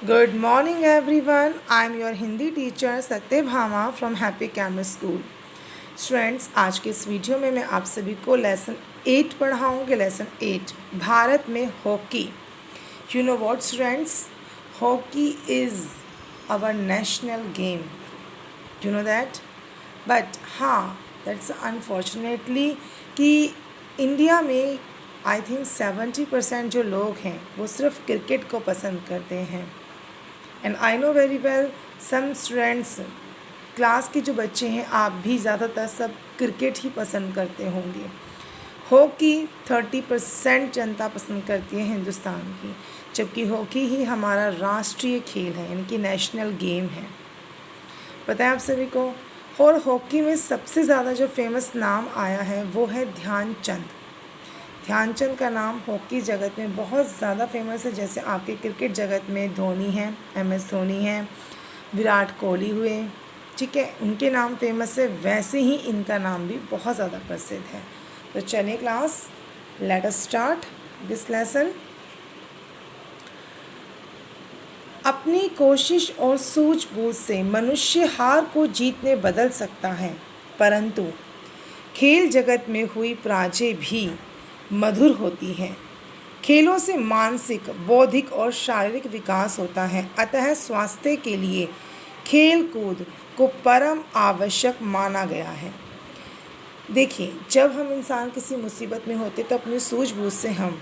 Good morning everyone. I am your Hindi teacher Satyabhama from happy कैमर school. Students, आज के इस वीडियो में मैं आप सभी को लेसन 8 पढ़ाऊँगी। लेसन 8 भारत में hockey. You know what students, hockey is our national game. You know that. But हाँ, दैट्स अनफॉर्चुनेटली कि इंडिया में आई थिंक 70% जो लोग हैं वो सिर्फ क्रिकेट को पसंद करते हैं। And I know very well some students, class के जो बच्चे हैं, आप भी ज़्यादातर सब क्रिकेट ही पसंद करते होंगे। हॉकी 30% जनता पसंद करती है हिंदुस्तान की, जबकि हॉकी ही हमारा राष्ट्रीय खेल है, यानी कि नेशनल गेम है। पता है आप सभी को। और हॉकी में सबसे ज़्यादा जो फेमस नाम आया है वो है ध्यानचंद। ध्यानचंद का नाम हॉकी जगत में बहुत ज़्यादा फेमस है। जैसे आपके क्रिकेट जगत में धोनी हैं, MS धोनी हैं, विराट कोहली हुए, ठीक है, उनके नाम फेमस है, वैसे ही इनका नाम भी बहुत ज़्यादा प्रसिद्ध है। तो चलिए class, let us start this lesson. अपनी कोशिश और सूझबूझ से मनुष्य हार को जीतने बदल सकता है, परंतु खेल जगत में हुई पराजय भी मधुर होती है। खेलों से मानसिक, बौद्धिक और शारीरिक विकास होता है, अतः स्वास्थ्य के लिए खेल कूद को परम आवश्यक माना गया है। देखिए, जब हम इंसान किसी मुसीबत में होते तो अपनी सूझबूझ से हम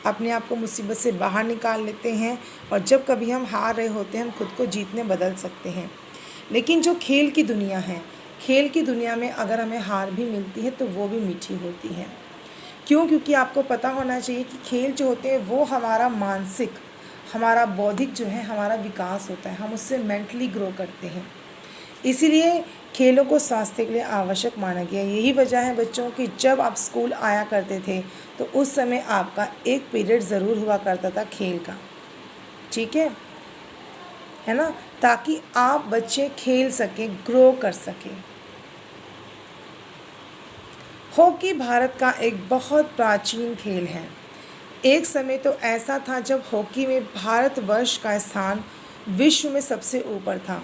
अपने आप को मुसीबत से बाहर निकाल लेते हैं, और जब कभी हम हार रहे होते हैं हम खुद को जीतने बदल सकते हैं। लेकिन जो खेल की दुनिया है, खेल की दुनिया में अगर हमें हार भी मिलती है तो वो भी मीठी होती है। क्यों? क्योंकि आपको पता होना चाहिए कि खेल जो होते हैं वो हमारा मानसिक, हमारा बौद्धिक जो है हमारा विकास होता है, हम उससे मेंटली ग्रो करते हैं। इसीलिए खेलों को स्वास्थ्य के लिए आवश्यक माना गया। यही वजह है बच्चों कि जब आप स्कूल आया करते थे तो उस समय आपका एक पीरियड ज़रूर हुआ करता था खेल का, ठीक है ना, ताकि आप बच्चे खेल सकें, ग्रो कर सकें। हॉकी भारत का एक बहुत प्राचीन खेल है। एक समय तो ऐसा था जब हॉकी में भारतवर्ष का स्थान विश्व में सबसे ऊपर था।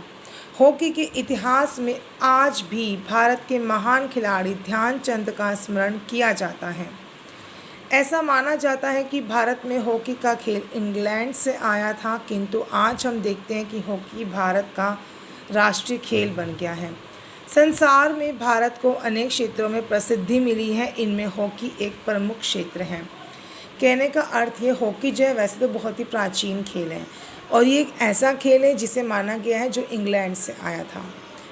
हॉकी के इतिहास में आज भी भारत के महान खिलाड़ी ध्यानचंद का स्मरण किया जाता है। ऐसा माना जाता है कि भारत में हॉकी का खेल इंग्लैंड से आया था, किंतु आज हम देखते हैं कि हॉकी भारत का राष्ट्रीय खेल बन गया है। संसार में भारत को अनेक क्षेत्रों में प्रसिद्धि मिली है, इनमें हॉकी एक प्रमुख क्षेत्र है। कहने का अर्थ ये, हॉकी जो है वैसे तो बहुत ही प्राचीन खेल है, और ये एक ऐसा खेल है जिसे माना गया है जो इंग्लैंड से आया था,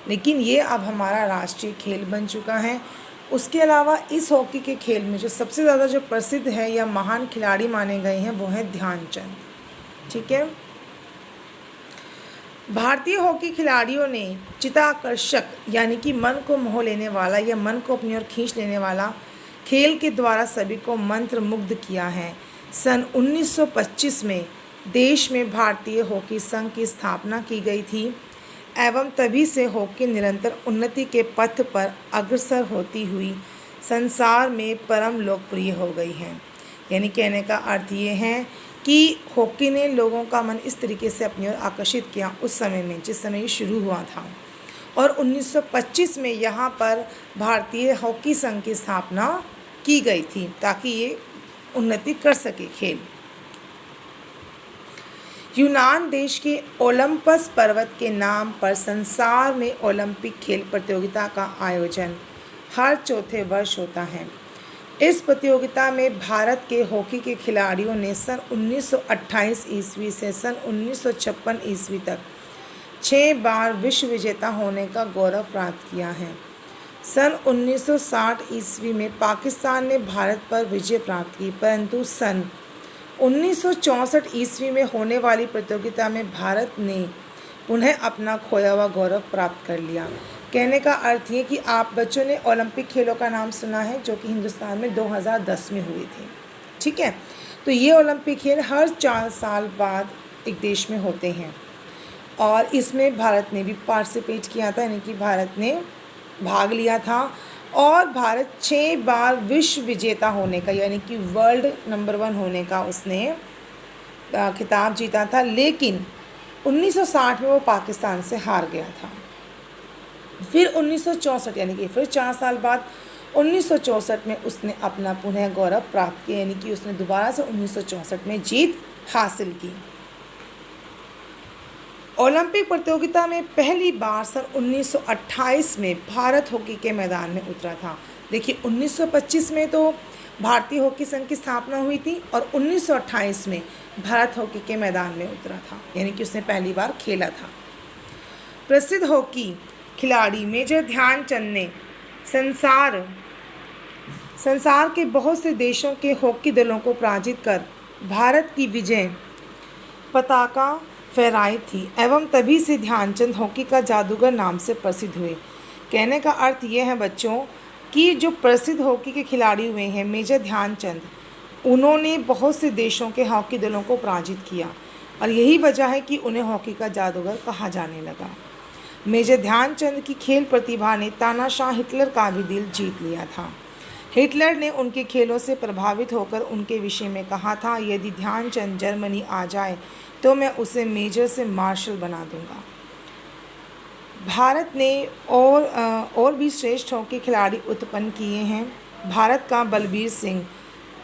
लेकिन ये अब हमारा राष्ट्रीय खेल बन चुका है। उसके अलावा इस हॉकी के खेल में जो सबसे ज़्यादा जो प्रसिद्ध है या महान खिलाड़ी माने गए हैं वो है ध्यानचंद, ठीक है। भारतीय हॉकी खिलाड़ियों ने चित्ताकर्षक, यानी कि मन को मोह लेने वाला या मन को अपनी ओर खींच लेने वाला खेल के द्वारा सभी को मंत्रमुग्ध किया है। सन 1925 में देश में भारतीय हॉकी संघ की स्थापना की गई थी, एवं तभी से हॉकी निरंतर उन्नति के पथ पर अग्रसर होती हुई संसार में परम लोकप्रिय हो गई है। यानी कहने का अर्थ ये है कि हॉकी ने लोगों का मन इस तरीके से अपनी ओर आकर्षित किया उस समय में, जिस समय ये शुरू हुआ था, और 1925 में यहाँ पर भारतीय हॉकी संघ की स्थापना की गई थी ताकि ये उन्नति कर सके खेल। यूनान देश के ओलंपस पर्वत के नाम पर संसार में ओलंपिक खेल प्रतियोगिता का आयोजन हर चौथे वर्ष होता है। इस प्रतियोगिता में भारत के हॉकी के खिलाड़ियों ने सन 1928 ईस्वी से सन 1956 ईस्वी तक 6 बार विश्व विजेता होने का गौरव प्राप्त किया है। सन 1960 ईस्वी में पाकिस्तान ने भारत पर विजय प्राप्त की, परंतु सन 1964 ईस्वी में होने वाली प्रतियोगिता में भारत ने पुनः अपना खोया हुआ गौरव प्राप्त कर लिया। कहने का अर्थ ये कि आप बच्चों ने ओलंपिक खेलों का नाम सुना है जो कि हिंदुस्तान में 2010 में हुए थे, ठीक है। तो ये ओलंपिक खेल हर 4 साल बाद एक देश में होते हैं, और इसमें भारत ने भी पार्टिसिपेट किया था, यानी कि भारत ने भाग लिया था, और भारत 6 बार विश्व विजेता होने का, यानी कि वर्ल्ड नंबर 1 होने का उसने खिताब जीता था। लेकिन 1960 में वो पाकिस्तान से हार गया था। फिर 1964 यानी कि फिर 4 साल बाद 1964 में उसने अपना पुनः गौरव प्राप्त किया, यानी कि उसने दोबारा से 1964 में जीत हासिल की। ओलंपिक प्रतियोगिता में पहली बार सन 1928 में भारत हॉकी के मैदान में उतरा था। देखिए 1925 में तो भारतीय हॉकी संघ की स्थापना हुई थी और 1928 में भारत हॉकी के मैदान में उतरा था, यानी कि उसने पहली बार खेला था। प्रसिद्ध हॉकी खिलाड़ी मेजर ध्यानचंद ने संसार के बहुत से देशों के हॉकी दलों को पराजित कर भारत की विजय पताका फहराई थी एवं तभी से ध्यानचंद हॉकी का जादूगर नाम से प्रसिद्ध हुए। कहने का अर्थ ये है बच्चों कि जो प्रसिद्ध हॉकी के खिलाड़ी हुए हैं मेजर ध्यानचंद, उन्होंने बहुत से देशों के हॉकी दलों को पराजित किया और यही वजह है कि उन्हें हॉकी का जादूगर कहा जाने लगा। मेजर ध्यानचंद की खेल प्रतिभा ने तानाशाह हिटलर का भी दिल जीत लिया था। हिटलर ने उनके खेलों से प्रभावित होकर उनके विषय में कहा था, यदि ध्यानचंद जर्मनी आ जाए तो मैं उसे मेजर से मार्शल बना दूंगा। भारत ने और भी श्रेष्ठ हॉकी खिलाड़ी उत्पन्न किए हैं। भारत का बलबीर सिंह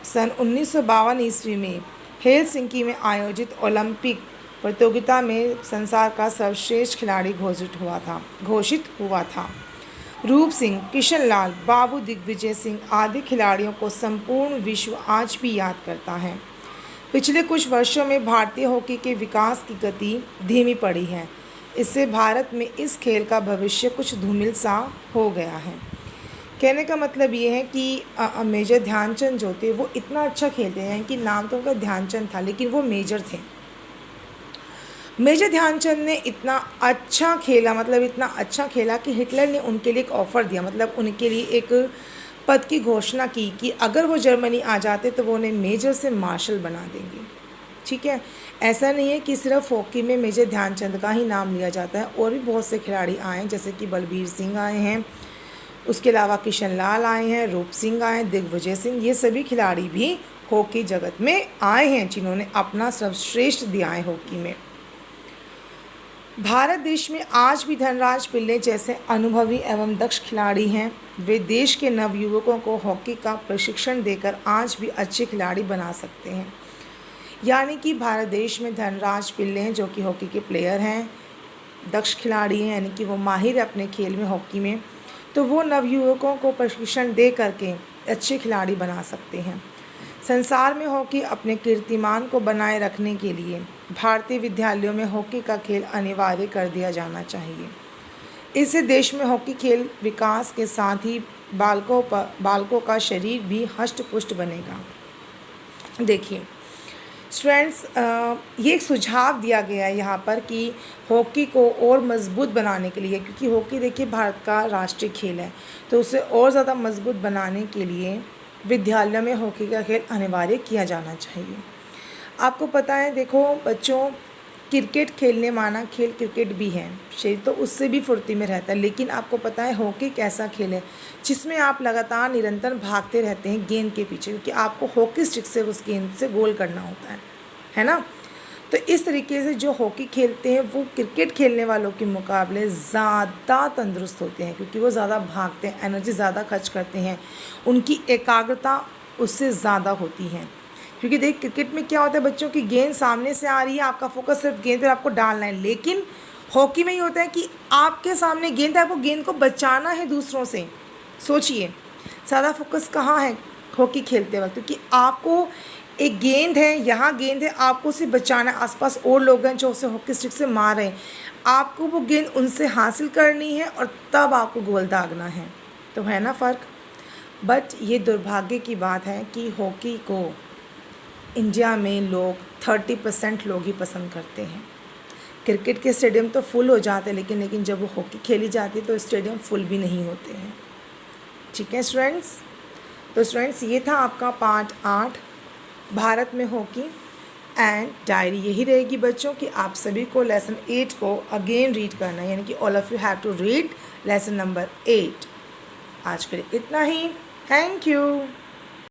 सन 1952 ईस्वी में हेलसिंकी में आयोजित ओलंपिक प्रतियोगिता में संसार का सर्वश्रेष्ठ खिलाड़ी घोषित हुआ था। रूप सिंह, किशन लाल, बाबू दिग्विजय सिंह आदि खिलाड़ियों को संपूर्ण विश्व आज भी याद करता है। पिछले कुछ वर्षों में भारतीय हॉकी के विकास की गति धीमी पड़ी है। इससे भारत में इस खेल का भविष्य कुछ धूमिल सा हो गया है। कहने का मतलब ये है कि मेजर ध्यानचंद जो थे वो इतना अच्छा खेलते हैं कि नाम तो उनका ध्यानचंद था लेकिन वो मेजर थे। मेजर ध्यानचंद ने इतना अच्छा खेला कि हिटलर ने उनके लिए एक ऑफ़र दिया, मतलब उनके लिए एक पद की घोषणा की कि अगर वो जर्मनी आ जाते तो वो उन्हें मेजर से मार्शल बना देंगे। ठीक है, ऐसा नहीं है कि सिर्फ हॉकी में मेजर ध्यानचंद का ही नाम लिया जाता है, और भी बहुत से खिलाड़ी आए हैं, जैसे कि बलबीर सिंह आए हैं, उसके अलावा किशन लाल आए हैं, रूप सिंह आए, दिग्विजय सिंह, ये सभी खिलाड़ी भी हॉकी जगत में आए हैं जिन्होंने अपना सर्वश्रेष्ठ दिया है हॉकी में। भारत देश में आज भी धनराज पिल्ले जैसे अनुभवी एवं दक्ष खिलाड़ी हैं। वे देश के नवयुवकों को हॉकी का प्रशिक्षण देकर आज भी अच्छे खिलाड़ी बना सकते हैं। यानी कि भारत देश में धनराज पिल्ले हैं जो कि हॉकी के प्लेयर हैं, दक्ष खिलाड़ी हैं, यानी कि वो माहिर है अपने खेल में, हॉकी में, तो वो नवयुवकों को प्रशिक्षण दे करके अच्छे खिलाड़ी बना सकते हैं। संसार में हॉकी अपने कीर्तिमान को बनाए रखने के लिए भारतीय विद्यालयों में हॉकी का खेल अनिवार्य कर दिया जाना चाहिए। इससे देश में हॉकी खेल विकास के साथ ही बालकों का शरीर भी हष्ट पुष्ट बनेगा। देखिए स्टूडेंट्स, ये एक सुझाव दिया गया है यहाँ पर कि हॉकी को और मज़बूत बनाने के लिए, क्योंकि हॉकी देखिए भारत का राष्ट्रीय खेल है, तो उसे और ज़्यादा मज़बूत बनाने के लिए विद्यालयों में हॉकी का खेल अनिवार्य किया जाना चाहिए। आपको पता है, देखो बच्चों, क्रिकेट खेलने माना खेल क्रिकेट भी है, शरीर तो उससे भी फुर्ती में रहता है, लेकिन आपको पता है हॉकी कैसा खेल है जिसमें आप लगातार निरंतर भागते रहते हैं गेंद के पीछे, क्योंकि आपको हॉकी स्टिक से उस गेंद से गोल करना होता है ना। तो इस तरीके से जो हॉकी खेलते हैं वो क्रिकेट खेलने वालों के मुकाबले ज़्यादा तंदुरुस्त होते हैं, क्योंकि वो ज़्यादा भागते हैं, एनर्जी ज़्यादा खर्च करते हैं, उनकी एकाग्रता उससे ज़्यादा होती है। क्योंकि देख क्रिकेट में क्या होता है बच्चों की, गेंद सामने से आ रही है, आपका फोकस सिर्फ गेंद पर आपको डालना है, लेकिन हॉकी में ये होता है कि आपके सामने गेंद है, आपको गेंद को बचाना है दूसरों से। सोचिए ज़्यादा फोकस कहाँ है हॉकी खेलते वक्त, क्योंकि आपको एक गेंद है, यहाँ गेंद है, आपको उसे बचाना है, आसपास और लोग हैं जो उसे हॉकी स्टिक से मार रहे हैं, आपको वो गेंद उनसे हासिल करनी है और तब आपको गोल दागना है। तो है ना फ़र्क। बट ये दुर्भाग्य की बात है कि हॉकी को इंडिया में लोग 30% लोग ही पसंद करते हैं। क्रिकेट के स्टेडियम तो फुल हो जाते हैं, लेकिन जब वो हॉकी खेली जाती है तो स्टेडियम फुल भी नहीं होते हैं। ठीक है स्टूडेंट्स, तो स्टूडेंट्स ये था आपका पार्ट 8 भारत में हॉकी एंड डायरी। यही रहेगी बच्चों कि आप सभी को लेसन 8 को अगेन रीड करना है, यानी कि all of you have to read lesson number 8। आज के लिए इतना ही। Thank you.